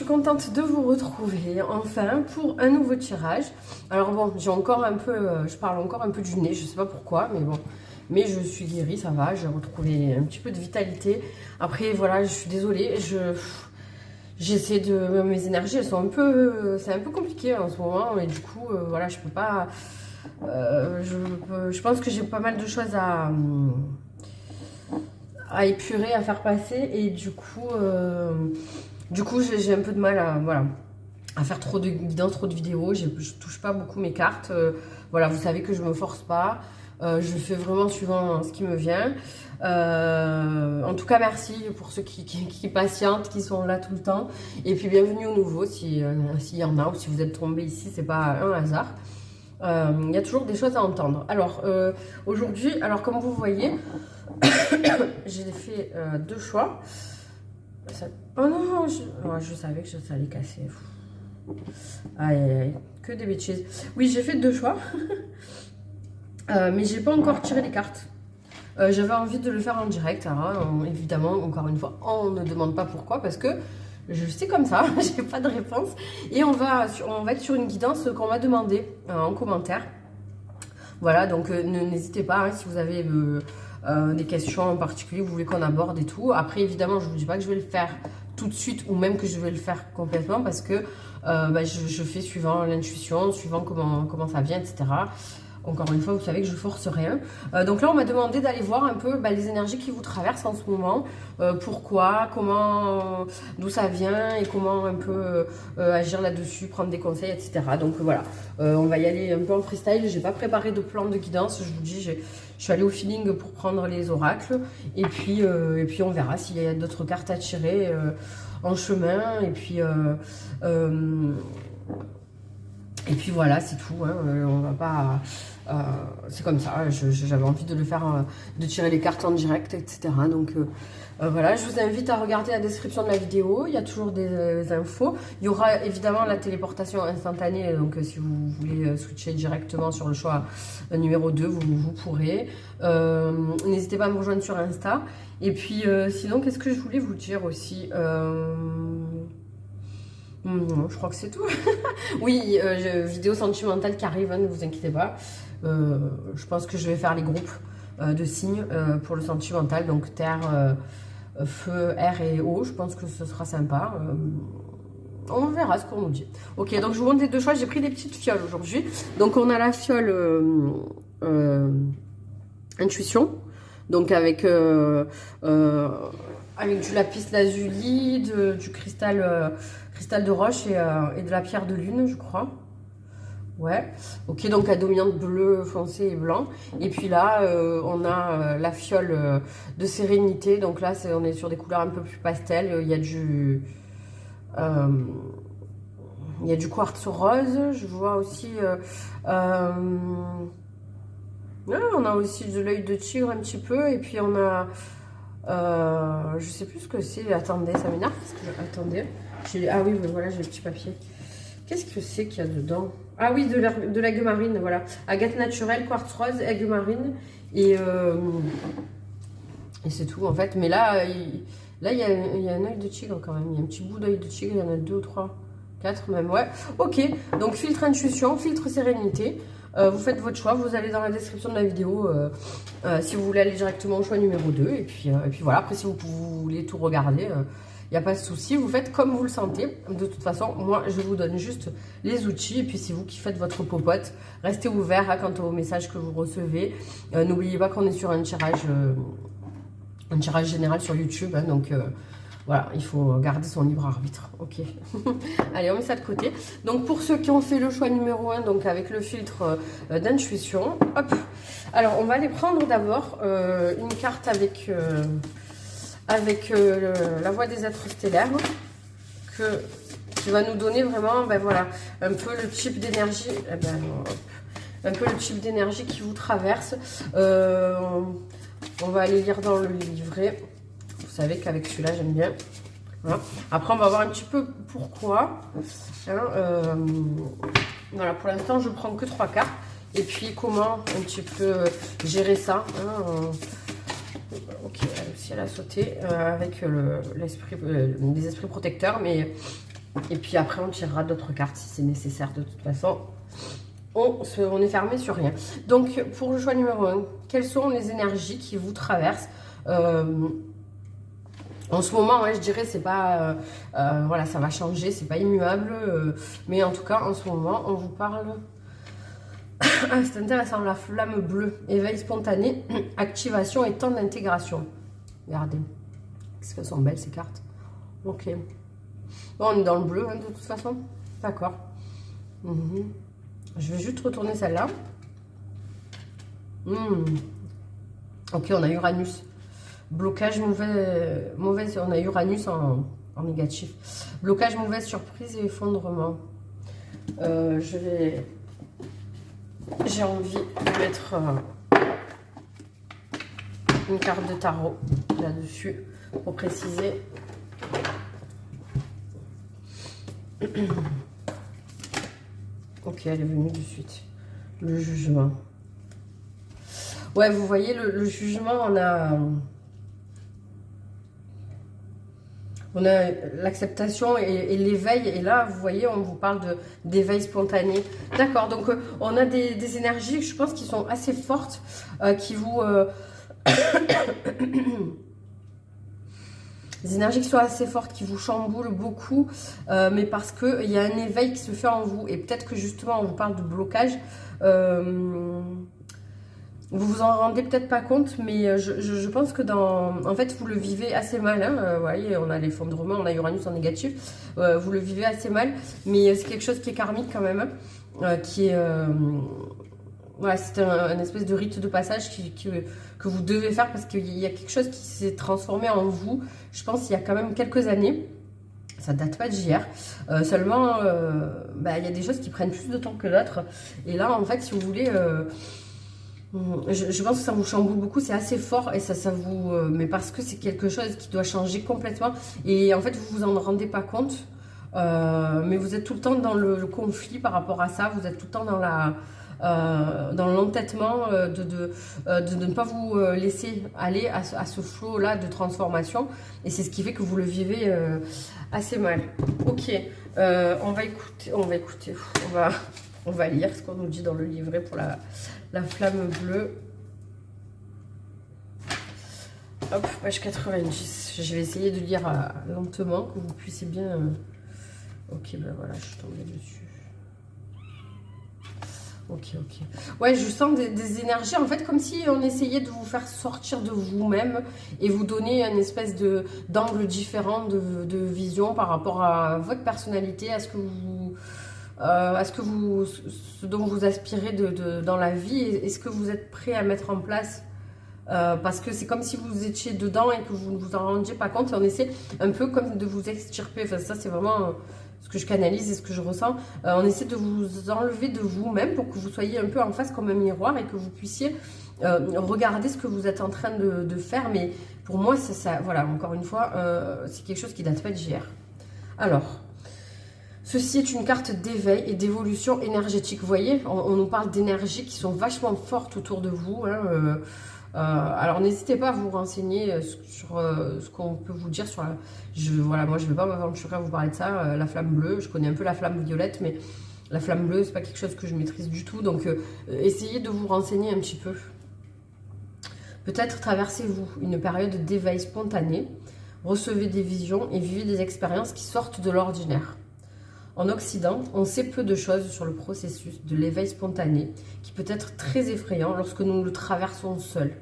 suis contente de vous retrouver enfin pour un nouveau tirage. Alors bon, j'ai encore un peu, je parle encore un peu du nez, je sais pas pourquoi, mais bon. Mais je suis guérie, ça va, j'ai retrouvé un petit peu de vitalité. Après, voilà, je suis désolée, j'essaie de... Mes énergies, elles sont un peu... C'est un peu compliqué en ce moment, et du coup, voilà, je peux pas... je pense que j'ai pas mal de choses à épurer, à faire passer, et du coup, j'ai un peu de mal à... Voilà, à faire trop de guidance, trop de vidéos. Je touche pas beaucoup mes cartes. Voilà, vous savez que je me force pas. Je fais vraiment suivant ce qui me vient. En tout cas, merci pour ceux qui patientent, qui sont là tout le temps. Et puis, bienvenue aux nouveaux, s'il y en a, ou si vous êtes tombé ici, c'est pas un hasard. Il y a toujours des choses à entendre. Alors, aujourd'hui, alors comme vous voyez, j'ai fait deux choix. Oh non, je savais que ça allait casser. Aïe, aïe, aïe, que des bêtises. Oui, j'ai fait deux choix. Mais j'ai pas encore tiré les cartes. J'avais envie de le faire en direct. Alors, évidemment, encore une fois, on ne demande pas pourquoi, parce que je sais comme ça, j'ai pas de réponse. Et on va être sur une guidance qu'on m'a demandé en commentaire. Voilà, donc n'hésitez pas hein, si vous avez des questions en particulier, vous voulez qu'on aborde et tout. Après, évidemment, je ne vous dis pas que je vais le faire tout de suite ou même que je vais le faire complètement parce que je fais suivant l'intuition, suivant comment ça vient, etc. Encore une fois, vous savez que je force rien. Donc là, on m'a demandé d'aller voir un peu les énergies qui vous traversent en ce moment. Pourquoi, comment, d'où ça vient et comment un peu agir là-dessus, prendre des conseils, etc. Donc voilà, on va y aller un peu en freestyle. J'ai pas préparé de plan de guidance. Je vous dis, je suis allée au feeling pour prendre les oracles. Et puis on verra s'il y a d'autres cartes à tirer en chemin. Et puis voilà, c'est tout. Hein. On va pas. C'est comme ça. J'avais envie de le faire, de tirer les cartes en direct, etc. Donc voilà, je vous invite à regarder la description de la vidéo. Il y a toujours des infos. Il y aura évidemment la téléportation instantanée. Donc si vous voulez switcher directement sur le choix numéro 2, vous pourrez. N'hésitez pas à me rejoindre sur Insta. Et puis sinon, qu'est-ce que je voulais vous dire aussi non, je crois que c'est tout. Oui, vidéo sentimentale qui arrive, hein, ne vous inquiétez pas. Je pense que je vais faire les groupes de signes pour le sentimental. Donc terre, feu, air et eau. Je pense que ce sera sympa. On verra ce qu'on nous dit. Ok, donc je vous montre les deux choix. J'ai pris des petites fioles aujourd'hui. Donc on a la fiole intuition. Donc avec du lapis lazuli, du cristal de roche et de la pierre de lune, je crois. Ouais. Ok, donc la dominante bleu foncé et blanc. Et puis là, on a la fiole de sérénité. Donc là, on est sur des couleurs un peu plus pastel. Il y a du quartz rose. Je vois aussi... on a aussi de l'œil de tigre un petit peu. Et puis on a... je sais plus ce que c'est. Attendez, ça m'énerve. Attendez. Ah oui, voilà, j'ai le petit papier. Qu'est-ce que c'est qu'il y a dedans? Ah oui, de l'aigle marine, voilà. Agate naturelle, quartz rose, aigle marine. Et c'est tout, en fait. Mais là, il y a un œil de tigre, quand même. Il y a un petit bout d'œil de tigre. Il y en a 2 ou 3, 4 même, ouais. Ok, donc filtre intuition, filtre sérénité. Vous faites votre choix, vous allez dans la description de la vidéo si vous voulez aller directement au choix numéro 2. Et puis voilà, après, si vous voulez tout regarder... il n'y a pas de souci, vous faites comme vous le sentez. De toute façon, moi, je vous donne juste les outils. Et puis, c'est vous qui faites votre popote. Restez ouvert quant aux messages que vous recevez. N'oubliez pas qu'on est sur un tirage général sur YouTube. Hein, donc, voilà, il faut garder son libre arbitre. Ok. Allez, on met ça de côté. Donc, pour ceux qui ont fait le choix numéro 1, donc avec le filtre d'intuition, hop. Alors, on va aller prendre d'abord une carte avec la voix des êtres stellaires qui va nous donner vraiment voilà, un peu le type d'énergie un peu le type d'énergie qui vous traverse. On va aller lire dans le livret. Vous savez qu'avec celui-là j'aime bien. Voilà. Après on va voir un petit peu pourquoi hein, voilà, pour l'instant je prends que 3 cartes et puis comment un petit peu gérer ça hein, ok, elle aussi elle a sauté avec les esprits protecteurs, mais Et puis après, on tirera d'autres cartes si c'est nécessaire. De toute façon, on est fermé sur rien. Donc, pour le choix numéro 1, quelles sont les énergies qui vous traversent en ce moment, ouais, je dirais, c'est pas... voilà, ça va changer, c'est pas immuable. Mais en tout cas, en ce moment, on vous parle... Ah, c'est intéressant, la flamme bleue. Éveil spontané, activation et temps d'intégration. Regardez. Qu'est-ce qu'elles sont belles, ces cartes. Ok. Bon, on est dans le bleu, hein, de toute façon. D'accord. Je vais juste retourner celle-là. Ok, on a Uranus. Blocage, mauvaise, on a Uranus en négatif. Blocage, mauvaise surprise et effondrement. J'ai envie de mettre une carte de tarot là-dessus pour préciser. Ok, elle est venue de suite. Le jugement. Ouais, vous voyez, le jugement, on a l'acceptation et l'éveil. Et là, vous voyez, on vous parle d'éveil spontané. D'accord, donc on a des énergies, je pense, qui sont assez fortes, qui vous... des énergies qui sont assez fortes, qui vous chamboulent beaucoup, mais parce qu'il y a un éveil qui se fait en vous. Et peut-être que justement, on vous parle de blocage. Vous vous en rendez peut-être pas compte, mais je pense que en fait, vous le vivez assez mal. Hein, vous voyez, on a l'effondrement, on a Uranus en négatif. Vous le vivez assez mal, mais c'est quelque chose qui est karmique quand même, qui est... voilà, c'est un espèce de rite de passage que vous devez faire parce qu'il y a quelque chose qui s'est transformé en vous, je pense, il y a quand même quelques années. Ça date pas d'hier. Seulement, il y a des choses qui prennent plus de temps que d'autres. Et là, en fait, si vous voulez... je pense que ça vous chamboule beaucoup, c'est assez fort et ça vous... mais parce que c'est quelque chose qui doit changer complètement et en fait vous vous en rendez pas compte, mais vous êtes tout le temps dans le conflit par rapport à ça, vous êtes tout le temps dans l'entêtement de ne pas vous laisser aller à ce flot là de transformation et c'est ce qui fait que vous le vivez assez mal. Ok, on va lire ce qu'on nous dit dans le livret pour la flamme bleue. Hop, page 90. Je vais essayer de lire lentement, que vous puissiez bien... Ok, ben voilà, je suis tombée dessus. Ok. Ouais, je sens des énergies, en fait, comme si on essayait de vous faire sortir de vous-même et vous donner une espèce d'angle différent de vision par rapport à votre personnalité, à ce dont vous aspirez dans la vie, est-ce que vous êtes prêt à mettre en place, parce que c'est comme si vous étiez dedans et que vous ne vous en rendiez pas compte et on essaie un peu comme de vous extirper, enfin ça c'est vraiment ce que je canalise et ce que je ressens, on essaie de vous enlever de vous-même pour que vous soyez un peu en face comme un miroir et que vous puissiez regarder ce que vous êtes en train de faire, mais pour moi ça voilà, encore une fois, c'est quelque chose qui date pas d'hier. Alors, ceci est une carte d'éveil et d'évolution énergétique. Vous voyez, on nous parle d'énergies qui sont vachement fortes autour de vous. Hein, alors, n'hésitez pas à vous renseigner sur ce qu'on peut vous dire sur la... Voilà, moi, je ne vais pas m'aventurer à vous parler de ça. La flamme bleue, je connais un peu la flamme violette, mais la flamme bleue, c'est pas quelque chose que je maîtrise du tout. Donc, essayez de vous renseigner un petit peu. Peut-être traversez-vous une période d'éveil spontané, recevez des visions et vivez des expériences qui sortent de l'ordinaire. En Occident, on sait peu de choses sur le processus de l'éveil spontané, qui peut être très effrayant lorsque nous le traversons seuls.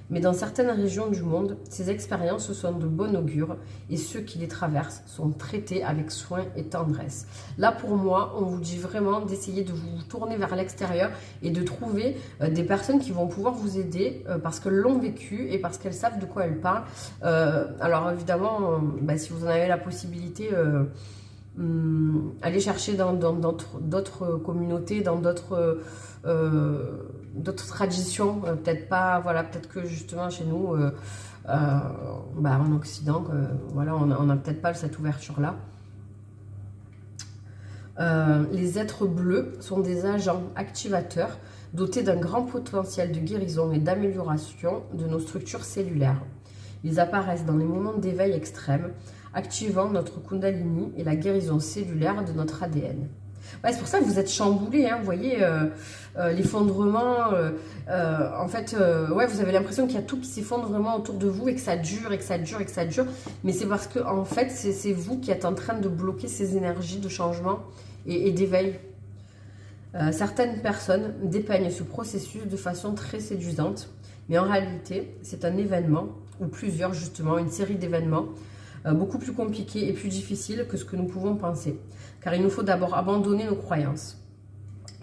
Mais dans certaines régions du monde, ces expériences sont de bon augure et ceux qui les traversent sont traités avec soin et tendresse. Là, pour moi, on vous dit vraiment d'essayer de vous tourner vers l'extérieur et de trouver des personnes qui vont pouvoir vous aider parce qu'elles l'ont vécu et parce qu'elles savent de quoi elles parlent. Alors évidemment, si vous en avez la possibilité... aller chercher dans d'autres communautés, dans d'autres traditions, peut-être pas, voilà, peut-être que justement chez nous, en Occident, voilà, on n'a peut-être pas cette ouverture-là. Les êtres bleus sont des agents activateurs dotés d'un grand potentiel de guérison et d'amélioration de nos structures cellulaires. Ils apparaissent dans les moments d'éveil extrême, activant notre Kundalini et la guérison cellulaire de notre ADN. Ouais, c'est pour ça que vous êtes chamboulé, hein, vous voyez, l'effondrement, en fait, ouais, vous avez l'impression qu'il y a tout qui s'effondre vraiment autour de vous et que ça dure, et que ça dure, et que ça dure, mais c'est parce que, en fait, c'est vous qui êtes en train de bloquer ces énergies de changement et d'éveil. Certaines personnes dépeignent ce processus de façon très séduisante, mais en réalité, c'est un événement, ou plusieurs justement, une série d'événements, beaucoup plus compliqués et plus difficiles que ce que nous pouvons penser. Car il nous faut d'abord abandonner nos croyances,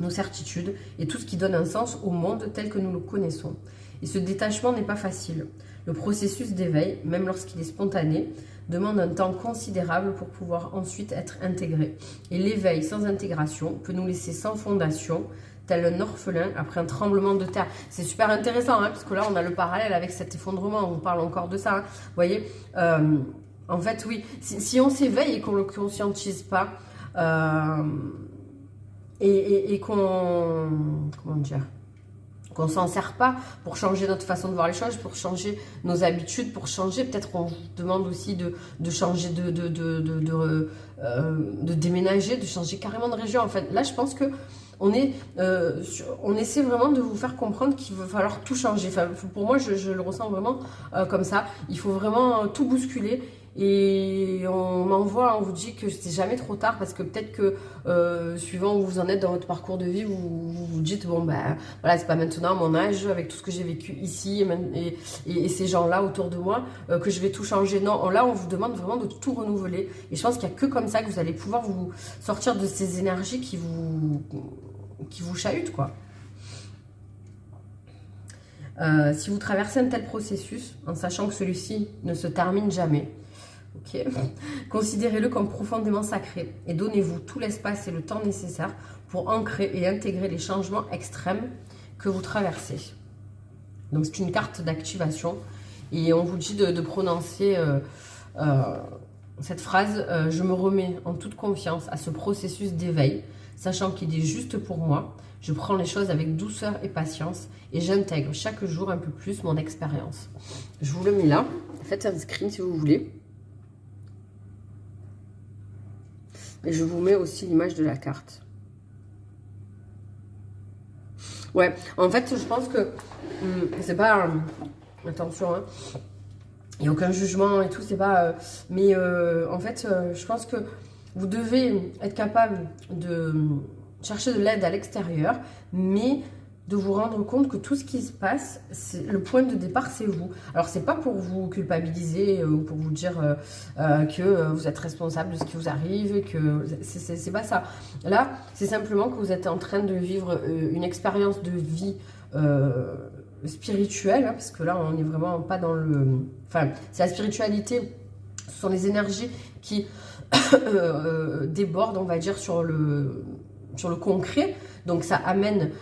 nos certitudes et tout ce qui donne un sens au monde tel que nous le connaissons. Et ce détachement n'est pas facile. Le processus d'éveil, même lorsqu'il est spontané, demande un temps considérable pour pouvoir ensuite être intégré. Et l'éveil sans intégration peut nous laisser sans fondation, tel un orphelin après un tremblement de terre. C'est super intéressant, hein, parce que là, on a le parallèle avec cet effondrement. On vous parle encore de ça. Hein. Vous voyez, en fait, oui, si on s'éveille et qu'on ne le conscientise pas, et qu'on... Comment dire, qu'on s'en sert pas pour changer notre façon de voir les choses, pour changer nos habitudes, pour changer, peut-être qu'on vous demande aussi de changer, de déménager, de changer carrément de région. En fait, là, je pense que on essaie vraiment de vous faire comprendre qu'il va falloir tout changer. Enfin, pour moi, je le ressens vraiment comme ça. Il faut vraiment tout bousculer. Et on vous dit que c'est jamais trop tard parce que peut-être que suivant où vous en êtes dans votre parcours de vie, vous dites bon ben voilà, c'est pas maintenant à mon âge avec tout ce que j'ai vécu ici et ces gens-là autour de moi que je vais tout changer. Non, là on vous demande vraiment de tout renouveler et je pense qu'il n'y a que comme ça que vous allez pouvoir vous sortir de ces énergies qui vous chahutent quoi. Si vous traversez un tel processus en sachant que celui-ci ne se termine jamais, okay, considérez-le comme profondément sacré et donnez-vous tout l'espace et le temps nécessaire pour ancrer et intégrer les changements extrêmes que vous traversez. Donc c'est une carte d'activation et on vous dit de prononcer cette phrase « Je me remets en toute confiance à ce processus d'éveil, sachant qu'il est juste pour moi. Je prends les choses avec douceur et patience et j'intègre chaque jour un peu plus mon expérience. » Je vous le mets là. Faites un screen si vous voulez. Et je vous mets aussi l'image de la carte. Ouais, en fait, je pense que c'est pas... attention, hein. Il n'y a aucun jugement et tout, c'est pas... mais en fait, je pense que vous devez être capable de chercher de l'aide à l'extérieur, mais de vous rendre compte que tout ce qui se passe, le point de départ, c'est vous. Alors, c'est pas pour vous culpabiliser ou pour vous dire que vous êtes responsable de ce qui vous arrive, et que c'est pas ça. Là, c'est simplement que vous êtes en train de vivre une expérience de vie spirituelle, hein, parce que là, on n'est vraiment pas dans le... Enfin, c'est la spiritualité, ce sont les énergies qui débordent, on va dire, sur le concret. Donc ça amène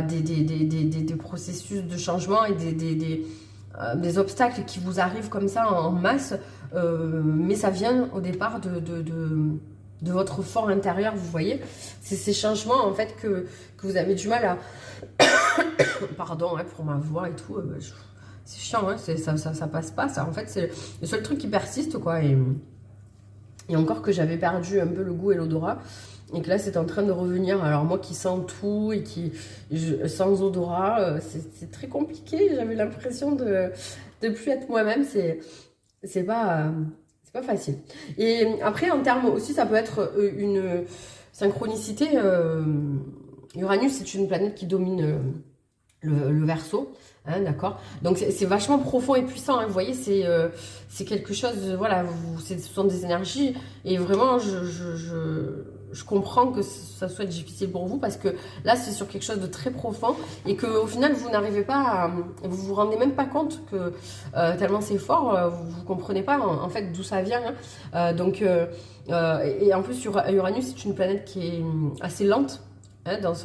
des processus de changement et des obstacles qui vous arrivent comme ça en masse, mais ça vient au départ de votre fort intérieur, vous voyez. C'est ces changements en fait que vous avez du mal à... Pardon hein, pour ma voix et tout, c'est chiant, hein, ça passe pas, ça. En fait c'est le seul truc qui persiste quoi, et encore que j'avais perdu un peu le goût et l'odorat, et que là c'est en train de revenir. Alors moi qui sens tout et sans odorat, c'est très compliqué. J'avais l'impression de plus être moi-même. C'est pas facile. Et après en termes aussi, ça peut être une synchronicité. Uranus c'est une planète qui domine le Verseau. Hein, d'accord. Donc c'est vachement profond et puissant. Hein, vous voyez, c'est quelque chose. Voilà, ce sont des énergies et vraiment, je comprends que ça soit difficile pour vous parce que là, c'est sur quelque chose de très profond et que au final, vous n'arrivez pas, vous vous rendez même pas compte que tellement c'est fort, vous comprenez pas en fait d'où ça vient. Hein. Et en plus, Uranus, c'est une planète qui est assez lente hein, dans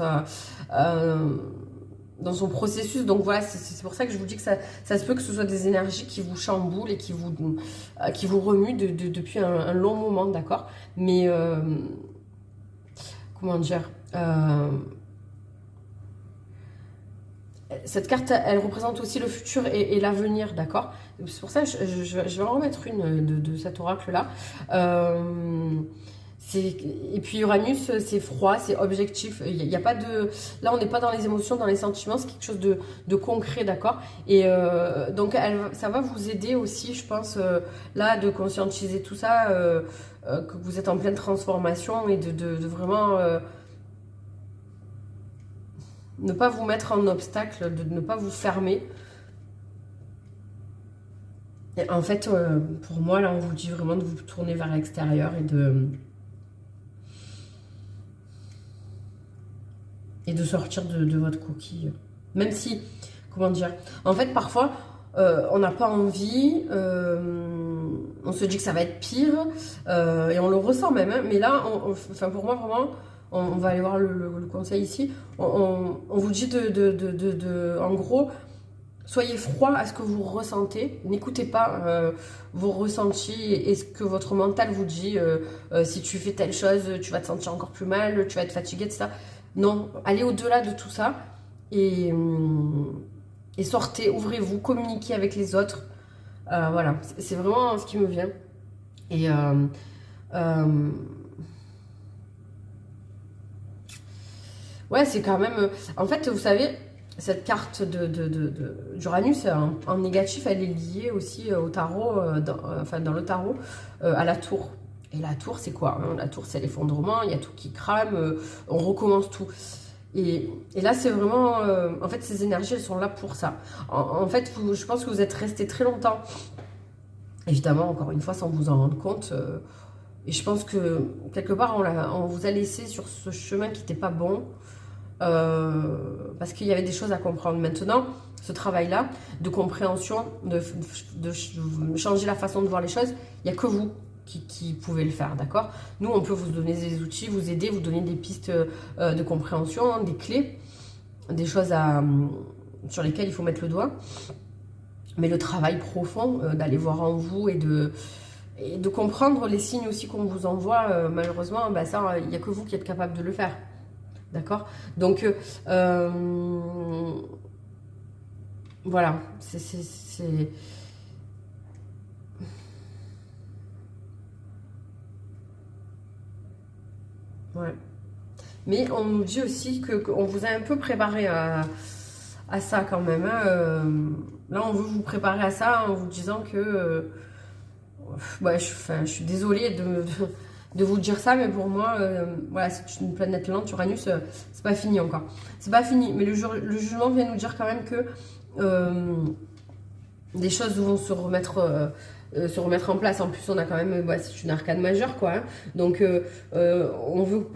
son processus, donc voilà, c'est pour ça que je vous dis que ça se peut que ce soit des énergies qui vous chamboulent et qui vous remuent depuis un long moment, d'accord. Mais comment dire, cette carte, elle représente aussi le futur et l'avenir, d'accord? C'est pour ça que je vais en remettre une de cet oracle-là. Et puis Uranus, c'est froid, c'est objectif. Il y a pas de... Là, on n'est pas dans les émotions, dans les sentiments, c'est quelque chose de concret, d'accord? Et donc, ça va vous aider aussi, je pense, là, de conscientiser tout ça, que vous êtes en pleine transformation et de vraiment... ne pas vous mettre en obstacle, de ne pas vous fermer. Et en fait, pour moi, là, on vous dit vraiment de vous tourner vers l'extérieur et de sortir de votre coquille. Même si, comment dire, en fait, parfois, on n'a pas envie, on se dit que ça va être pire, et on le ressent même, hein, mais là, enfin, pour moi, vraiment... On va aller voir le conseil ici. On vous dit en gros, soyez froid à ce que vous ressentez. N'écoutez pas vos ressentis et ce que votre mental vous dit. Si tu fais telle chose, tu vas te sentir encore plus mal, tu vas être fatigué, etc. Non, allez au-delà de tout ça et sortez, ouvrez-vous, communiquez avec les autres. Voilà, c'est vraiment ce qui me vient. Et... ouais, c'est quand même... En fait, vous savez, cette carte d'Uranus, en négatif, elle est liée aussi au tarot, enfin dans le tarot, à la tour. Et la tour, c'est quoi, hein? La tour, c'est l'effondrement, il y a tout qui crame, on recommence tout. Et là, c'est vraiment... en fait, ces énergies, elles sont là pour ça. En fait, je pense que vous êtes resté très longtemps, évidemment, encore une fois, sans vous en rendre compte. Et je pense que, quelque part, on vous a laissé sur ce chemin qui n'était pas bon. Parce qu'il y avait des choses à comprendre. Maintenant, ce travail-là de compréhension, de changer la façon de voir les choses, il n'y a que vous qui pouvez le faire, d'accord? Nous, on peut vous donner des outils, vous aider, vous donner des pistes de compréhension, des clés, des choses sur lesquelles il faut mettre le doigt. Mais le travail profond d'aller voir en vous et de comprendre les signes aussi qu'on vous envoie, malheureusement, bah ça, il n'y a que vous qui êtes capable de le faire. D'accord? Donc, voilà, c'est... Ouais. Mais on nous dit aussi qu'on vous a un peu préparé à ça quand même, hein. Là, on veut vous préparer à ça en vous disant que... ouais, je suis désolée de vous dire ça, mais pour moi, voilà, c'est une planète lente, Uranus, c'est pas fini encore. C'est pas fini, mais le jugement vient nous dire quand même que des choses vont se remettre en place. En plus, on a quand même, c'est une arcane majeure, quoi, hein. Donc, on veut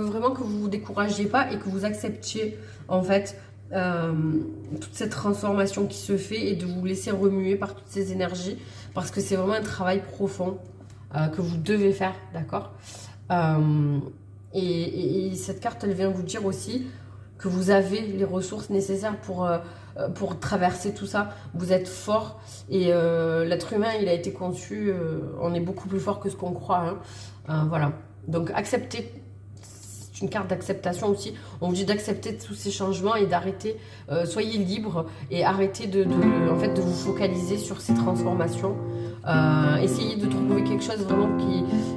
vraiment que vous vous découragiez pas et que vous acceptiez, en fait, toute cette transformation qui se fait et de vous laisser remuer par toutes ces énergies, parce que c'est vraiment un travail profond que vous devez faire, d'accord? Et cette carte, elle vient vous dire aussi que vous avez les ressources nécessaires pour traverser tout ça. Vous êtes fort et l'être humain, il a été conçu, on est beaucoup plus fort que ce qu'on croit, hein. Voilà, donc acceptez. C'est une carte d'acceptation aussi. On vous dit d'accepter tous ces changements et d'arrêter, soyez libre et arrêtez en fait, de vous focaliser sur ces transformations. Essayez de trouver quelque chose vraiment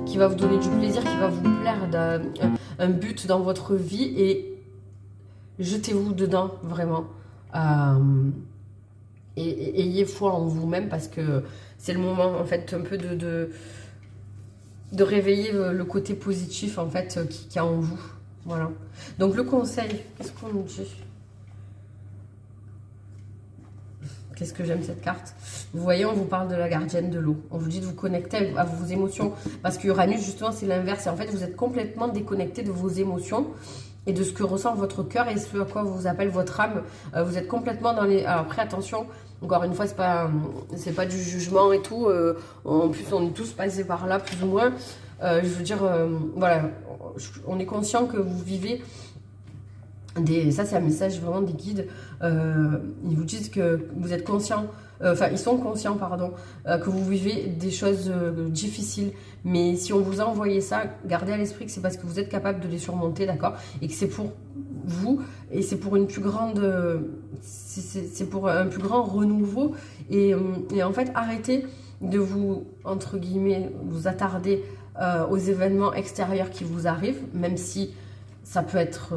qui va vous donner du plaisir, qui va vous plaire, un but dans votre vie et jetez-vous dedans vraiment. Et ayez foi en vous-même parce que c'est le moment en fait un peu de réveiller le côté positif en fait qui a en vous. Voilà. Donc le conseil, qu'est-ce qu'on nous dit? Qu'est-ce que j'aime cette carte? Vous voyez, on vous parle de la gardienne de l'eau. On vous dit de vous connecter à vos émotions. Parce que Uranus, justement, c'est l'inverse. Et en fait, vous êtes complètement déconnecté de vos émotions et de ce que ressent votre cœur et ce à quoi vous appelle votre âme. Vous êtes complètement dans les... Alors après, attention, encore une fois, c'est pas du jugement et tout. En plus, on est tous passés par là, plus ou moins. Je veux dire, voilà, on est conscient que vous vivez... Ça, c'est un message vraiment des guides. Ils vous disent que vous êtes conscient, enfin, ils sont conscients, pardon, que vous vivez des choses difficiles. Mais si on vous a envoyé ça, gardez à l'esprit que c'est parce que vous êtes capable de les surmonter, d'accord? Et que c'est pour vous, et c'est pour une plus grande, c'est pour un plus grand renouveau, et en fait arrêtez de vous, entre guillemets, vous attarder aux événements extérieurs qui vous arrivent, même si ça peut être,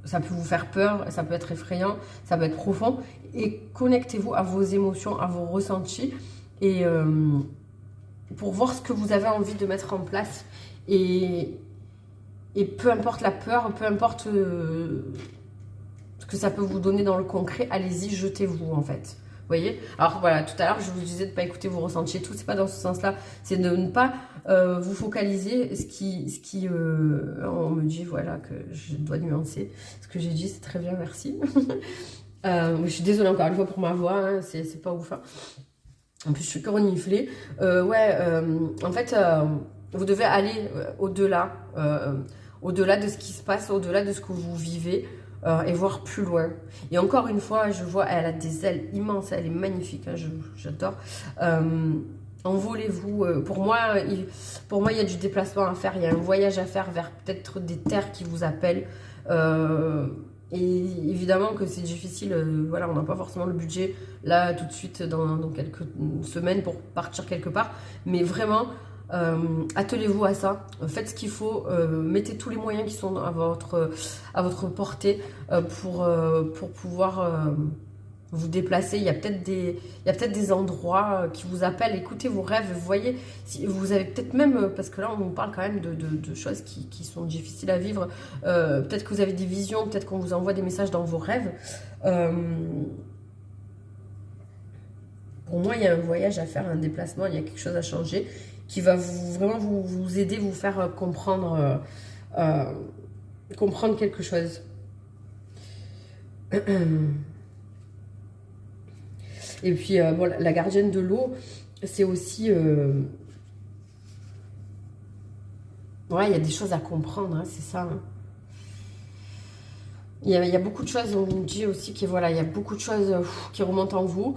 ça peut vous faire peur, ça peut être effrayant, ça peut être profond, et connectez-vous à vos émotions, à vos ressentis, et pour voir ce que vous avez envie de mettre en place, et peu importe la peur, peu importe ce que ça peut vous donner dans le concret, allez-y, jetez-vous en fait. Vous voyez? Alors voilà, tout à l'heure, je vous disais de ne pas écouter vos ressentis et tout, c'est pas dans ce sens-là, c'est de ne pas vous focaliser. On me dit, voilà, que je dois nuancer ce que j'ai dit, c'est très bien, merci. Je suis désolée encore une fois pour ma voix, hein, c'est pas ouf. Hein. En plus, je suis que reniflée. En fait, vous devez aller au-delà de ce qui se passe, au-delà de ce que vous vivez. Et voir plus loin. Et encore une fois, je vois, elle a des ailes immenses, elle est magnifique, hein, j'adore. Envolez-vous. Pour moi, il y a du déplacement à faire, il y a un voyage à faire vers peut-être des terres qui vous appellent. Et évidemment que c'est difficile, voilà, on n'a pas forcément le budget là tout de suite dans quelques semaines pour partir quelque part. Mais vraiment, attelez-vous à ça, faites ce qu'il faut, mettez tous les moyens qui sont à votre portée pour pouvoir vous déplacer. Il y a peut-être des endroits qui vous appellent. Écoutez vos rêves, vous voyez, si vous avez peut-être même, parce que là on parle quand même de choses qui sont difficiles à vivre, peut-être que vous avez des visions, peut-être qu'on vous envoie des messages dans vos rêves. Pour moi, il y a un voyage à faire, un déplacement, il y a quelque chose à changer qui va vraiment vous aider, vous faire comprendre quelque chose. Et puis, bon, la gardienne de l'eau, c'est aussi... Ouais, il y a des choses à comprendre, hein, c'est ça. Hein. Il y a beaucoup de choses, on me dit aussi qu'il voilà, il y a beaucoup de choses qui remontent en vous.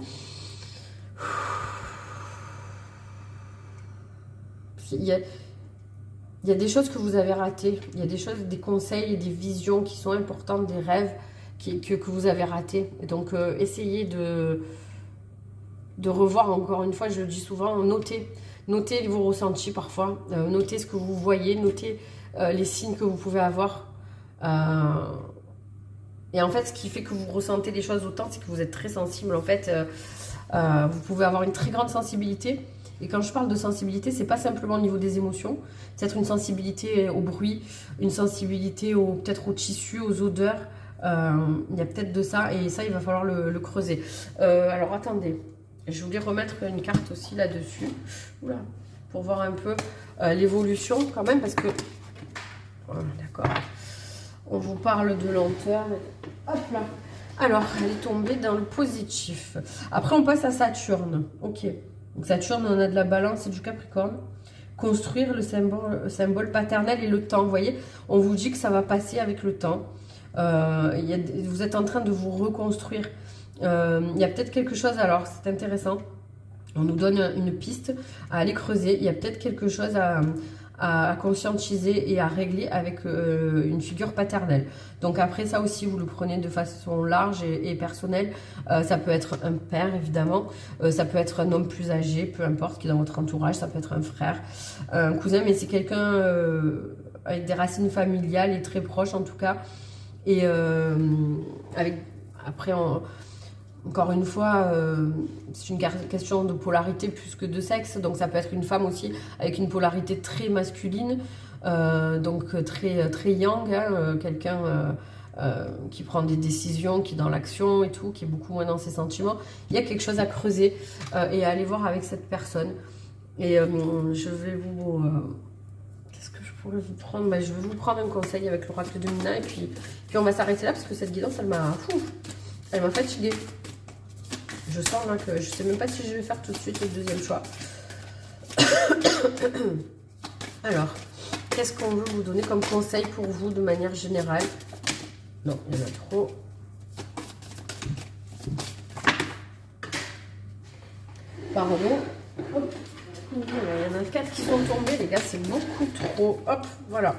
Il y a des choses que vous avez ratées, il y a des choses, des conseils et des visions qui sont importantes, des rêves que vous avez ratés. Et donc, essayez de revoir, encore une fois, je le dis souvent, notez vos ressentis parfois, notez ce que vous voyez, notez les signes que vous pouvez avoir. Et en fait, ce qui fait que vous ressentez des choses autant, c'est que vous êtes très sensible. En fait, vous pouvez avoir une très grande sensibilité. Et quand je parle de sensibilité, c'est pas simplement au niveau des émotions, c'est être une sensibilité au bruit, une sensibilité peut-être aux tissus, aux odeurs. Il y a peut-être de ça, et ça, il va falloir le creuser. Alors, attendez, je voulais remettre une carte aussi là-dessus, pour voir un peu l'évolution quand même, parce que... Voilà, d'accord. On vous parle de lenteur. Hop là. Alors, elle est tombée dans le positif. Après, on passe à Saturne. Ok. Donc Saturne, on a de la balance et du Capricorne. Construire le symbole paternel et le temps. Vous voyez, on vous dit que ça va passer avec le temps. Vous êtes en train de vous reconstruire. Il y a peut-être quelque chose, alors c'est intéressant. On nous donne une piste à aller creuser. Il y a peut-être quelque chose à conscientiser et à régler avec une figure paternelle. Donc après ça aussi, vous le prenez de façon large et personnelle. Ça peut être un père, évidemment. Ça peut être un homme plus âgé, peu importe, qui est dans votre entourage. Ça peut être un frère, un cousin, mais c'est quelqu'un avec des racines familiales et très proches en tout cas. Et après, encore une fois, c'est une question de polarité plus que de sexe. Donc ça peut être une femme aussi avec une polarité très masculine, donc très yang, hein, quelqu'un qui prend des décisions, qui est dans l'action et tout, qui est beaucoup moins dans ses sentiments. Il y a quelque chose à creuser et à aller voir avec cette personne. Et je vais vous... Qu'est-ce que je pourrais vous prendre? Je vais vous prendre un conseil avec l'oracle de Mina, et puis on va s'arrêter là, parce que cette guidance, elle m'a fatiguée. Je sens là que je sais même pas si je vais faire tout de suite le deuxième choix. Alors, qu'est-ce qu'on veut vous donner comme conseil pour vous de manière générale? Non, il y en a trop. Pardon. Hop. Il y en a 4 qui sont tombés, les gars, c'est beaucoup trop. Hop, voilà.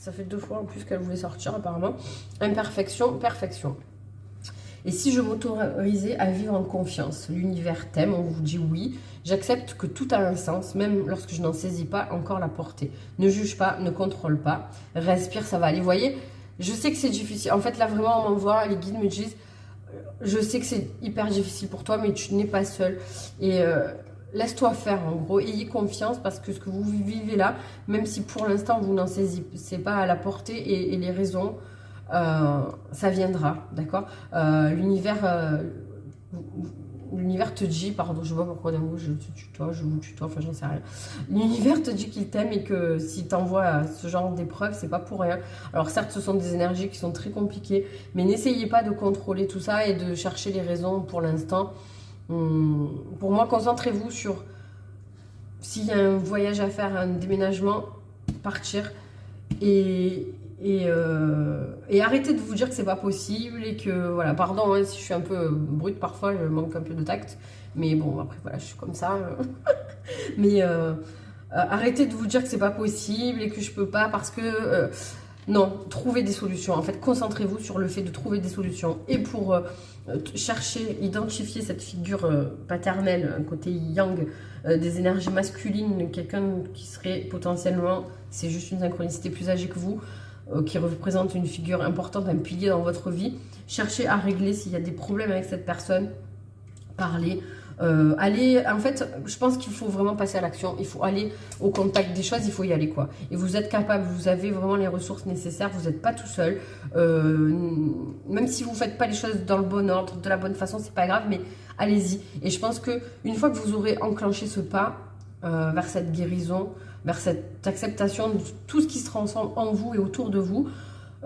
ça fait 2 fois en plus qu'elle voulait sortir apparemment. Imperfection, perfection. Et si je m'autorisais à vivre en confiance, l'univers t'aime, on vous dit oui. J'accepte que tout a un sens, même lorsque je n'en saisis pas encore la portée. Ne juge pas, ne contrôle pas, respire, ça va aller. Vous voyez, je sais que c'est difficile. En fait, là, vraiment, on m'envoie, les guides me disent, je sais que c'est hyper difficile pour toi, mais tu n'es pas seul. Et laisse-toi faire, en gros. Ayez confiance parce que ce que vous vivez là, même si pour l'instant, vous n'en saisissez pas à la portée et les raisons, ça viendra, d'accord. L'univers te dit, pardon, je vois pourquoi d'un coup je vous tutoie, enfin j'en sais rien. L'univers te dit qu'il t'aime et que s'il t'envoie ce genre d'épreuves, c'est pas pour rien. Alors certes, ce sont des énergies qui sont très compliquées, mais n'essayez pas de contrôler tout ça et de chercher les raisons pour l'instant. Pour moi, concentrez-vous sur s'il y a un voyage à faire, un déménagement, partir et arrêtez de vous dire que c'est pas possible et que voilà, pardon hein, si je suis un peu brute parfois, je manque un peu de tact, mais bon après voilà, je suis comme ça. Mais arrêtez de vous dire que c'est pas possible et que je peux pas parce que non, trouvez des solutions. En fait, concentrez-vous sur le fait de trouver des solutions et pour chercher, identifier cette figure paternelle, un côté yang, des énergies masculines, quelqu'un qui serait potentiellement, c'est juste une synchronicité plus âgée que vous, qui représente une figure importante, un pilier dans votre vie. Cherchez à régler s'il y a des problèmes avec cette personne, parlez. Allez, en fait, je pense qu'il faut vraiment passer à l'action. Il faut aller au contact des choses, il faut y aller quoi. Et vous êtes capable, vous avez vraiment les ressources nécessaires, vous n'êtes pas tout seul. Même si vous ne faites pas les choses dans le bon ordre, de la bonne façon, c'est pas grave, mais allez-y. Et je pense que une fois que vous aurez enclenché ce pas vers cette guérison, vers cette acceptation de tout ce qui se transforme en vous et autour de vous,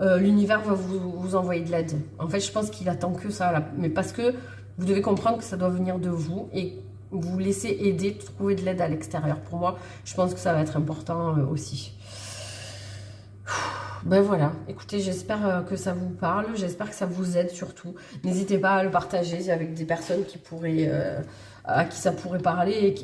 l'univers va vous envoyer de l'aide. En fait, je pense qu'il attend que ça, là. Mais parce que vous devez comprendre que ça doit venir de vous et vous laisser aider, trouver de l'aide à l'extérieur. Pour moi, je pense que ça va être important aussi. Ben voilà, écoutez, j'espère que ça vous parle, j'espère que ça vous aide surtout. N'hésitez pas à le partager avec des personnes qui pourraient, à qui ça pourrait parler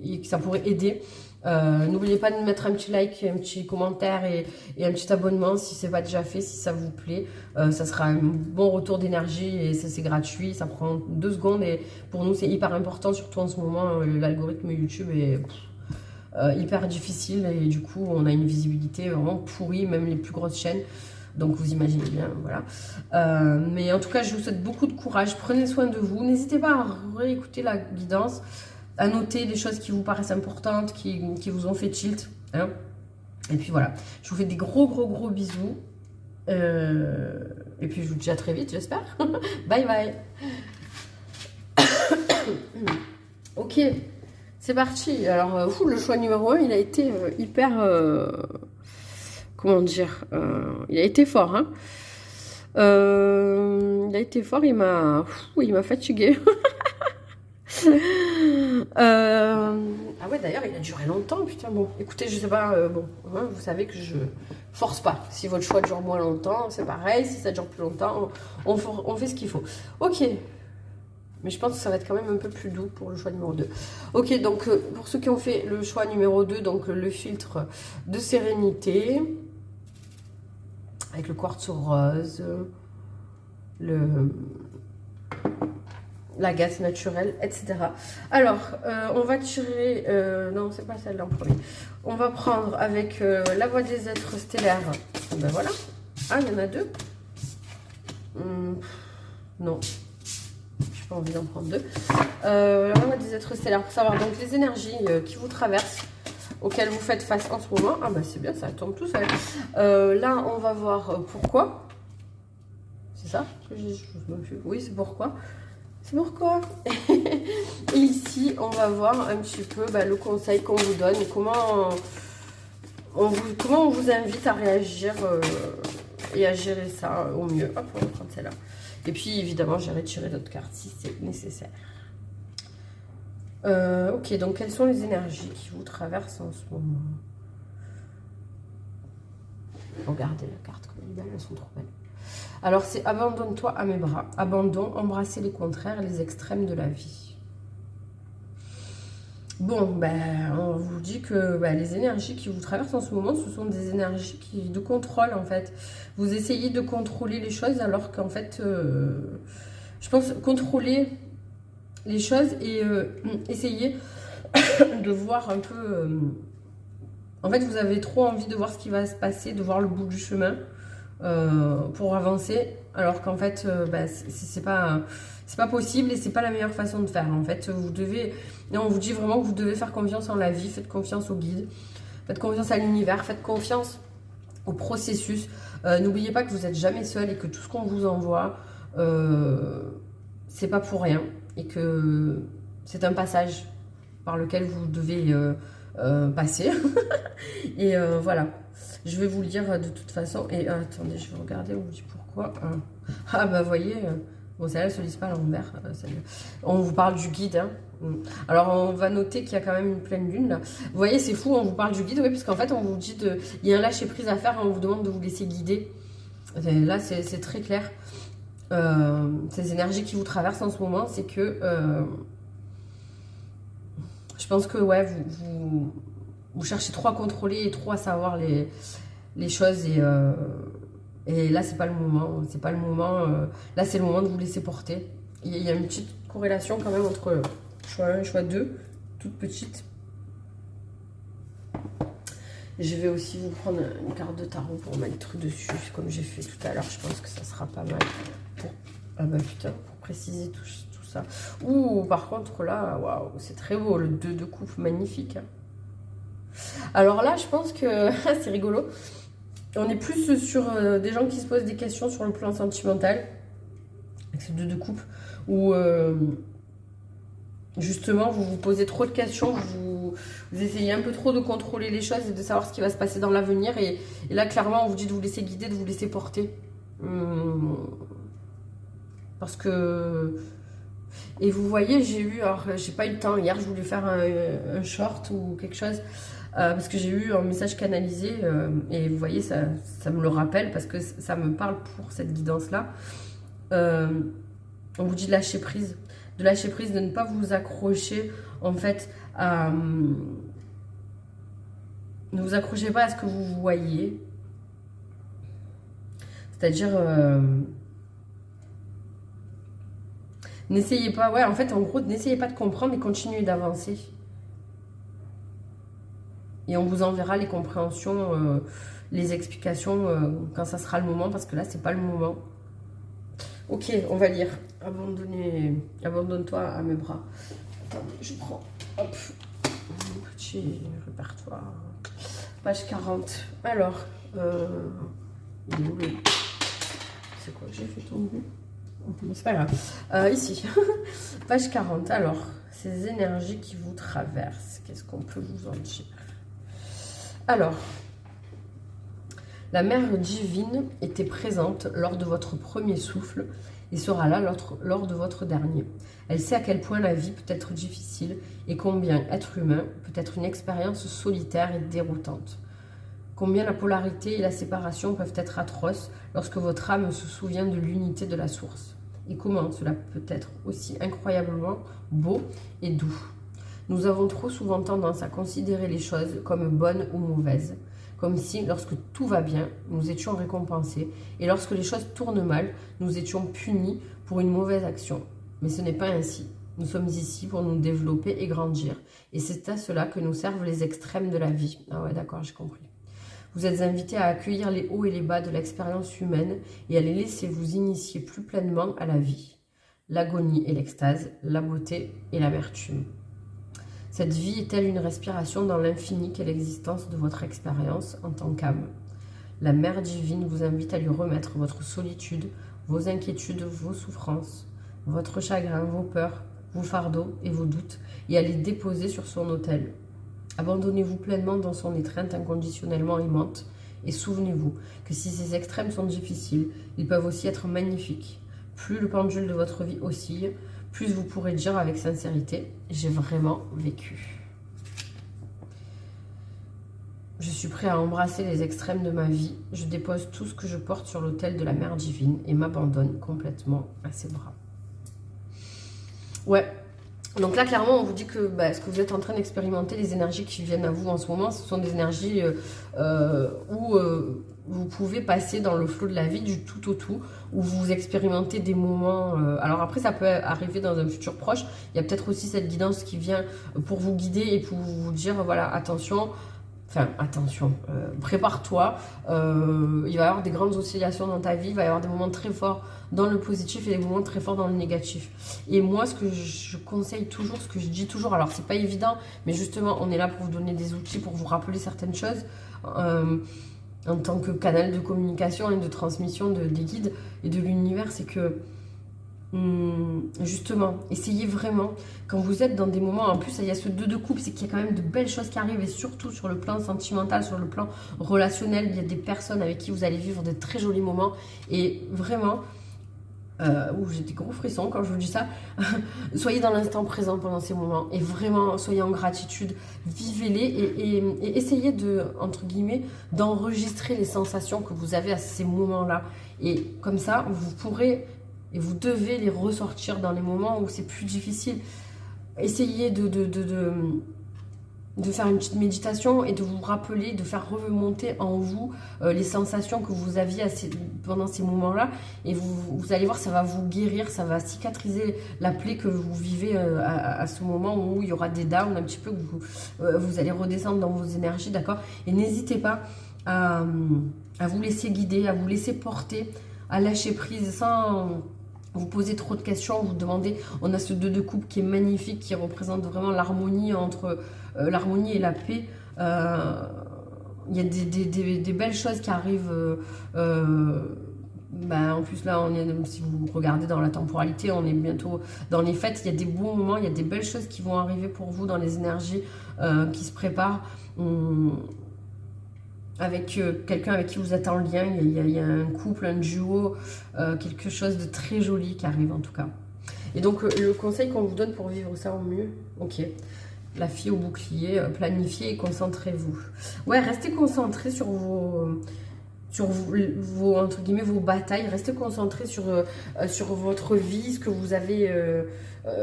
et qui ça pourrait aider. N'oubliez pas de mettre un petit like, un petit commentaire et un petit abonnement si ce n'est pas déjà fait, si ça vous plaît. Ça sera un bon retour d'énergie et ça c'est gratuit, ça prend 2 secondes et pour nous c'est hyper important, surtout en ce moment l'algorithme YouTube est hyper difficile et du coup on a une visibilité vraiment pourrie, même les plus grosses chaînes. Donc vous imaginez bien, voilà. Mais en tout cas je vous souhaite beaucoup de courage, prenez soin de vous, n'hésitez pas à réécouter la guidance, à noter les choses qui vous paraissent importantes, qui vous ont fait tilt. Hein. Et puis voilà, je vous fais des gros bisous. Et puis je vous dis à très vite, j'espère. Bye bye. Ok, c'est parti. Alors, le choix numéro 1, il a été hyper... comment dire il a été fort. Hein. Il a été fort, il m'a fatigué. Ah ouais, d'ailleurs, il a duré longtemps, putain. Bon, écoutez, je sais pas, bon, hein, vous savez que je force pas. Si votre choix dure moins longtemps, c'est pareil. Si ça dure plus longtemps, on fait ce qu'il faut. Ok, mais je pense que ça va être quand même un peu plus doux pour le choix numéro 2. Ok, donc pour ceux qui ont fait le choix numéro 2, donc le filtre de sérénité, avec le quartz rose, la gaze naturelle, etc. Alors, on va tirer... non, c'est pas celle-là en premier. On va prendre avec la voie des êtres stellaires. Ben voilà. Ah, il y en a 2. Non. J'ai pas envie d'en prendre 2. La voie des êtres stellaires, pour savoir donc les énergies qui vous traversent, auxquelles vous faites face en ce moment. Ah, ben c'est bien, ça tombe tout seul. Là, on va voir pourquoi. C'est ça que oui, c'est pourquoi. C'est pourquoi. Et ici, on va voir un petit peu le conseil qu'on vous donne et comment on vous invite à réagir et à gérer ça au mieux. Hop, on va prendre celle-là. Et puis, évidemment, j'irai tirer d'autres cartes si c'est nécessaire. Ok, donc quelles sont les énergies qui vous traversent en ce moment? Regardez la carte, comme elle est belle, elles sont trop belles. Alors, c'est abandonne-toi à mes bras. Abandon, embrasser les contraires, les extrêmes de la vie. Bon, ben, on vous dit que les énergies qui vous traversent en ce moment, ce sont des énergies de contrôle, en fait. Vous essayez de contrôler les choses alors qu'en fait, je pense contrôler les choses et essayer de voir un peu... en fait, vous avez trop envie de voir ce qui va se passer, de voir le bout du chemin pour avancer, alors qu'en fait, c'est pas possible et c'est pas la meilleure façon de faire. En fait, vous devez... on vous dit vraiment que vous devez faire confiance en la vie, faites confiance au guide, faites confiance à l'univers, faites confiance au processus. N'oubliez pas que vous n'êtes jamais seul et que tout ce qu'on vous envoie, c'est pas pour rien et que c'est un passage par lequel vous devez passer. Et voilà, je vais vous le dire de toute façon. Et attendez, je vais regarder, on vous dit pourquoi. Ah bah voyez, bon celle-là ne se lise pas à l'envers. On vous parle du guide. Hein. Alors on va noter qu'il y a quand même une pleine lune là. Vous voyez, c'est fou, on vous parle du guide, oui, parce qu'en fait on vous dit il y a un lâcher prise à faire, on vous demande de vous laisser guider. Là c'est très clair. Ces énergies qui vous traversent en ce moment, c'est que je pense que ouais, vous cherchez trop à contrôler et trop à savoir les choses et là c'est pas le moment, c'est pas le moment. Là c'est le moment de vous laisser porter. Il y a une petite corrélation quand même entre choix 1 et choix 2, toute petite. Je vais aussi vous prendre une carte de tarot pour mettre dessus, comme j'ai fait tout à l'heure. Je pense que ça sera pas mal pour préciser tout ça. Ouh, par contre là, waouh, c'est très beau, le 2 de coupe, magnifique. Hein. Alors là, je pense que c'est rigolo. On est plus sur des gens qui se posent des questions sur le plan sentimental, avec ce 2 de coupe, où justement vous vous posez trop de questions, vous essayez un peu trop de contrôler les choses et de savoir ce qui va se passer dans l'avenir. Et là, clairement, on vous dit de vous laisser guider, de vous laisser porter. Parce que... Et vous voyez, j'ai eu... Alors, j'ai pas eu le temps. Hier, je voulais faire un short ou quelque chose. Parce que j'ai eu un message canalisé. Et vous voyez, ça me le rappelle parce que ça me parle pour cette guidance-là. On vous dit de lâcher prise. De lâcher prise, de ne pas vous accrocher, en fait, à... Ne vous accrochez pas à ce que vous voyez. C'est-à-dire... N'essayez pas... Ouais, en fait, en gros, n'essayez pas de comprendre et continuez d'avancer. Et on vous enverra les compréhensions, les explications quand ça sera le moment, parce que là, c'est pas le moment. Ok, on va lire. Abandonne-toi à mes bras. Attendez, je prends, hop, mon petit répertoire. Page 40. Alors, il est où le... C'est quoi que j'ai fait tomber? C'est pas grave. Ici, page 40. Alors, ces énergies qui vous traversent, qu'est-ce qu'on peut vous en dire? Alors, la mère divine était présente lors de votre premier souffle et sera là lors de votre dernier. Elle sait à quel point la vie peut être difficile et combien être humain peut être une expérience solitaire et déroutante. Combien la polarité et la séparation peuvent être atroces lorsque votre âme se souvient de l'unité de la source. Et comment cela peut être aussi incroyablement beau et doux. Nous avons trop souvent tendance à considérer les choses comme bonnes ou mauvaises, comme si, lorsque tout va bien, nous étions récompensés, et lorsque les choses tournent mal, nous étions punis pour une mauvaise action. Mais ce n'est pas ainsi. Nous sommes ici pour nous développer et grandir, et c'est à cela que nous servent les extrêmes de la vie. Ah ouais, d'accord, j'ai compris. Vous êtes invités à accueillir les hauts et les bas de l'expérience humaine et à les laisser vous initier plus pleinement à la vie. L'agonie et l'extase, la beauté et l'amertume. Cette vie est-elle une respiration dans l'infini qu'est l'existence de votre expérience en tant qu'âme? La Mère divine vous invite à lui remettre votre solitude, vos inquiétudes, vos souffrances, votre chagrin, vos peurs, vos fardeaux et vos doutes, et à les déposer sur son autel. Abandonnez-vous pleinement dans son étreinte inconditionnellement aimante, et souvenez-vous que si ces extrêmes sont difficiles, ils peuvent aussi être magnifiques. Plus le pendule de votre vie oscille, plus vous pourrez dire avec sincérité, j'ai vraiment vécu. Je suis prêt à embrasser les extrêmes de ma vie. Je dépose tout ce que je porte sur l'autel de la Mère divine et m'abandonne complètement à ses bras. Ouais, Donc là, clairement, on vous dit que ce que vous êtes en train d'expérimenter, les énergies qui viennent à vous en ce moment, ce sont des énergies où vous pouvez passer dans le flot de la vie, du tout au tout, où vous expérimentez des moments... alors après, ça peut arriver dans un futur proche. Il y a peut-être aussi cette guidance qui vient pour vous guider et pour vous dire, voilà, attention... Enfin, attention, prépare-toi, il va y avoir des grandes oscillations dans ta vie, il va y avoir des moments très forts dans le positif et des moments très forts dans le négatif. Et moi, ce que je conseille toujours, ce que je dis toujours, alors c'est pas évident, mais justement, on est là pour vous donner des outils, pour vous rappeler certaines choses, en tant que canal de communication et de transmission des guides et de l'univers, c'est que justement, essayez vraiment, quand vous êtes dans des moments, en plus il y a ce 2 de coupe, c'est qu'il y a quand même de belles choses qui arrivent, et surtout sur le plan sentimental, sur le plan relationnel, il y a des personnes avec qui vous allez vivre de très jolis moments, et vraiment, j'ai des gros frissons quand je vous dis ça, soyez dans l'instant présent pendant ces moments, et vraiment, soyez en gratitude, vivez-les, et essayez de, entre guillemets, d'enregistrer les sensations que vous avez à ces moments-là, et comme ça, vous pourrez... Et vous devez les ressortir dans les moments où c'est plus difficile. Essayez de faire une petite méditation et de vous rappeler, de faire remonter en vous les sensations que vous aviez pendant ces moments-là. Et vous allez voir, ça va vous guérir, ça va cicatriser la plaie que vous vivez à ce moment où il y aura des downs un petit peu, que vous allez redescendre dans vos énergies, d'accord? Et n'hésitez pas à vous laisser guider, à vous laisser porter, à lâcher prise sans... Vous posez trop de questions, vous demandez, on a ce 2 de coupe qui est magnifique, qui représente vraiment l'harmonie entre l'harmonie et la paix. Il y a des belles choses qui arrivent. En plus là, si vous regardez dans la temporalité, on est bientôt dans les fêtes. Il y a des bons moments, il y a des belles choses qui vont arriver pour vous dans les énergies qui se préparent. Avec quelqu'un avec qui vous êtes en lien, il y a un couple, un duo, quelque chose de très joli qui arrive en tout cas. Et donc le conseil qu'on vous donne pour vivre ça au mieux, ok, la fille au bouclier, planifiez et concentrez-vous. Ouais, restez concentrés sur vos entre guillemets vos batailles, restez concentrés sur votre vie, ce que vous avez,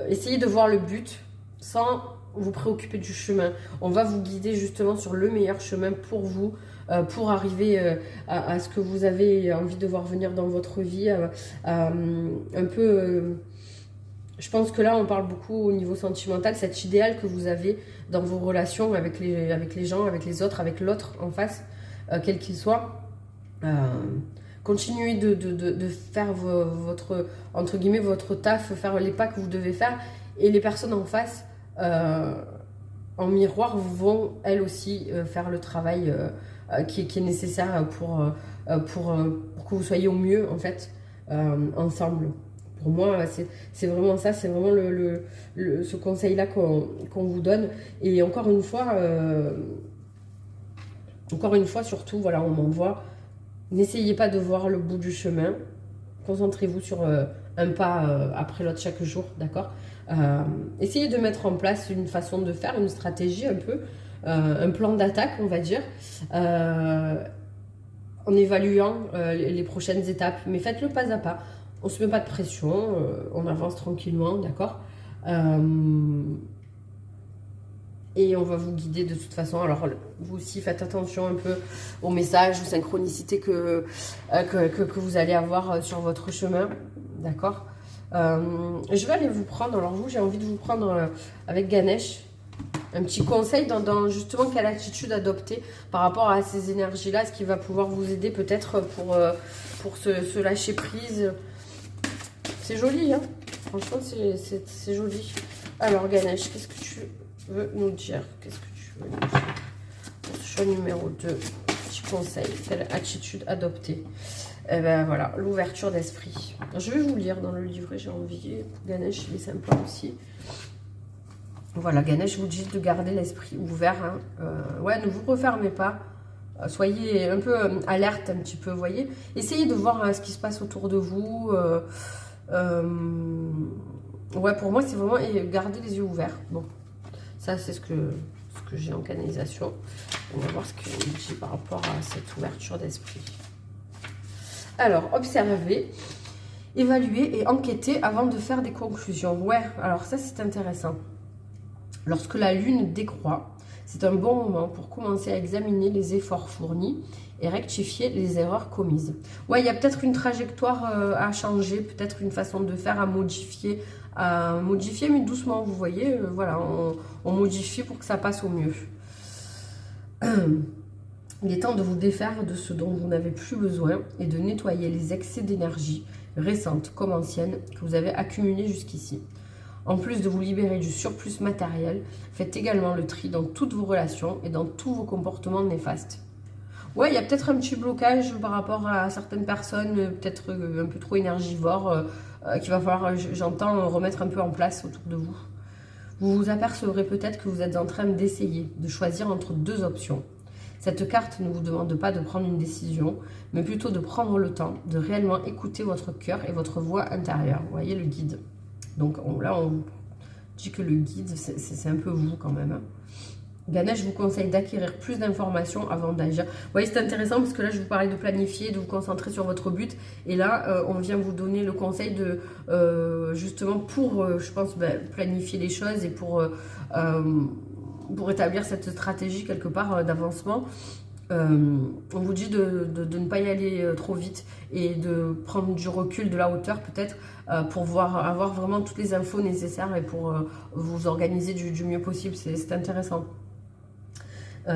essayez de voir le but sans vous préoccuper du chemin. On va vous guider justement sur le meilleur chemin pour vous, pour arriver à ce que vous avez envie de voir venir dans votre vie, un peu... je pense que là, on parle beaucoup au niveau sentimental, cet idéal que vous avez dans vos relations avec les gens, avec les autres, avec l'autre en face, quel qu'il soit. Continuez de faire votre, entre guillemets, votre taf, faire les pas que vous devez faire, et les personnes en face, en miroir, vont elles aussi faire le travail qui est nécessaire pour que vous soyez au mieux en fait ensemble. Pour moi, c'est vraiment ça, c'est vraiment ce conseil-là qu'on vous donne. Et encore une fois, surtout, voilà, on m'envoie. N'essayez pas de voir le bout du chemin. Concentrez-vous sur un pas après l'autre chaque jour, d'accord? Essayez de mettre en place une façon de faire, une stratégie un peu, un plan d'attaque, on va dire, en évaluant les prochaines étapes. Mais faites-le pas à pas. On ne se met pas de pression, on avance tranquillement, d'accord? Et on va vous guider de toute façon. Alors, vous aussi, faites attention un peu aux messages, aux synchronicités que vous allez avoir sur votre chemin, d'accord? Je vais aller vous prendre, alors vous, j'ai envie de vous prendre avec Ganesh, un petit conseil dans justement quelle attitude adopter par rapport à ces énergies-là, ce qui va pouvoir vous aider peut-être pour se lâcher prise. C'est joli, hein? Franchement, c'est joli. Alors, Ganesh, qu'est-ce que tu veux nous dire? Qu'est-ce que tu veux nous dire? Pour ce choix numéro 2, petit conseil, quelle attitude adopter? Eh ben voilà, l'ouverture d'esprit. Je vais vous lire dans le livret, j'ai envie. Ganesh, il est sympa aussi. Voilà, Ganesh vous dit de garder l'esprit ouvert. Hein. Ouais, ne vous refermez pas. Soyez un peu alerte un petit peu, voyez. Essayez de voir ce qui se passe autour de vous. Ouais, pour moi, c'est vraiment garder les yeux ouverts. Bon, ça, c'est ce que j'ai en canalisation. On va voir ce qu'il dit par rapport à cette ouverture d'esprit. Alors, observez Évaluer et enquêter avant de faire des conclusions. Ouais, alors ça c'est intéressant. Lorsque la lune décroît, c'est un bon moment pour commencer à examiner les efforts fournis et rectifier les erreurs commises. Ouais, il y a peut-être une trajectoire à changer, peut-être une façon de faire à modifier mais doucement, vous voyez, voilà, on modifie pour que ça passe au mieux. Il est temps de vous défaire de ce dont vous n'avez plus besoin et de nettoyer les excès d'énergie, récentes comme anciennes, que vous avez accumulés jusqu'ici. En plus de vous libérer du surplus matériel, faites également le tri dans toutes vos relations et dans tous vos comportements néfastes. Ouais, il y a peut-être un petit blocage par rapport à certaines personnes, peut-être un peu trop énergivores, qu'il va falloir, j'entends, remettre un peu en place autour de vous. Vous vous apercevrez peut-être que vous êtes en train d'essayer de choisir entre deux options. Cette carte ne vous demande pas de prendre une décision, mais plutôt de prendre le temps de réellement écouter votre cœur et votre voix intérieure. Vous voyez le guide. Donc là, on vous dit que le guide, c'est un peu vous quand même. Hein. Ganesh vous conseille d'acquérir plus d'informations avant d'agir. Vous voyez, c'est intéressant parce que là, je vous parlais de planifier, de vous concentrer sur votre but. Et là, on vient vous donner le conseil de, justement, pour, je pense, planifier les choses et pour établir cette stratégie quelque part d'avancement. On vous dit de ne pas y aller trop vite et de prendre du recul, de la hauteur peut-être pour avoir vraiment toutes les infos nécessaires et pour vous organiser du mieux possible. C'est intéressant.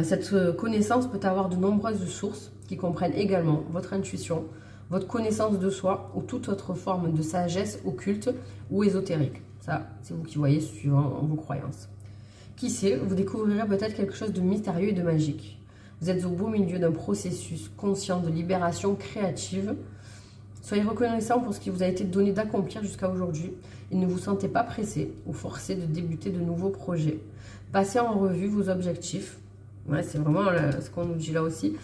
Cette connaissance peut avoir de nombreuses sources qui comprennent également votre intuition, votre connaissance de soi ou toute autre forme de sagesse occulte ou ésotérique. Ça, c'est vous qui voyez suivant vos croyances. Qui sait, vous découvrirez peut-être quelque chose de mystérieux et de magique. Vous êtes au beau milieu d'un processus conscient de libération créative. Soyez reconnaissant pour ce qui vous a été donné d'accomplir jusqu'à aujourd'hui et ne vous sentez pas pressé ou forcé de débuter de nouveaux projets. Passez en revue vos objectifs, ouais, c'est vraiment ce qu'on nous dit là aussi,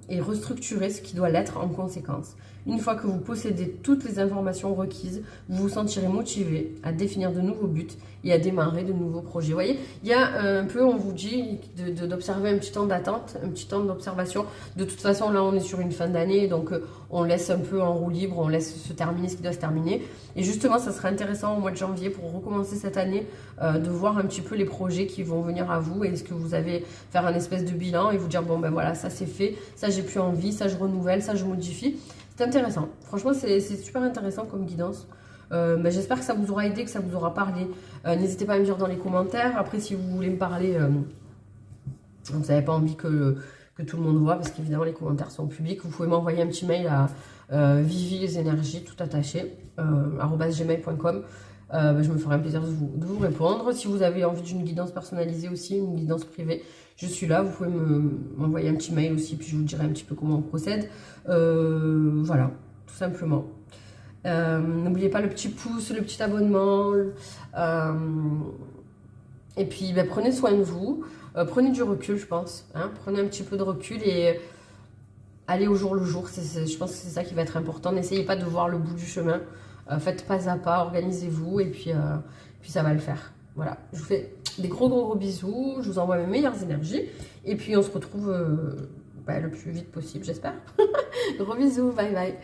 et restructurez ce qui doit l'être en conséquence. Une fois que vous possédez toutes les informations requises, vous vous sentirez motivé à définir de nouveaux buts et à démarrer de nouveaux projets. Vous voyez, il y a un peu, on vous dit d'observer un petit temps d'attente, un petit temps d'observation. De toute façon, là, on est sur une fin d'année, donc on laisse un peu en roue libre, on laisse se terminer ce qui doit se terminer. Et justement, ça serait intéressant au mois de janvier, pour recommencer cette année, de voir un petit peu les projets qui vont venir à vous. Est-ce que vous avez faire un espèce de bilan et vous dire, bon ben voilà, ça c'est fait, ça j'ai plus envie, ça je renouvelle, ça je modifie. C'est intéressant. Franchement, c'est super intéressant comme guidance. J'espère que ça vous aura aidé, que ça vous aura parlé. N'hésitez pas à me dire dans les commentaires. Après, si vous voulez me parler, vous n'avez pas envie que tout le monde voit, parce qu'évidemment, les commentaires sont publics. Vous pouvez m'envoyer un petit mail à Vivi les énergies, tout attaché, @gmail.com. Je me ferai un plaisir de vous répondre. Si vous avez envie d'une guidance personnalisée aussi, une guidance privée, je suis là. Vous pouvez m'envoyer un petit mail aussi, puis je vous dirai un petit peu comment on procède. Voilà, tout simplement. N'oubliez pas le petit pouce, le petit abonnement. Et puis, prenez soin de vous. Prenez du recul, je pense. Hein, prenez un petit peu de recul et allez au jour le jour. Je pense que c'est ça qui va être important. N'essayez pas de voir le bout du chemin. Faites pas à pas, organisez-vous et puis ça va le faire. Voilà, je vous fais des gros bisous. Je vous envoie mes meilleures énergies. Et puis, on se retrouve le plus vite possible, j'espère. Gros bisous, bye bye.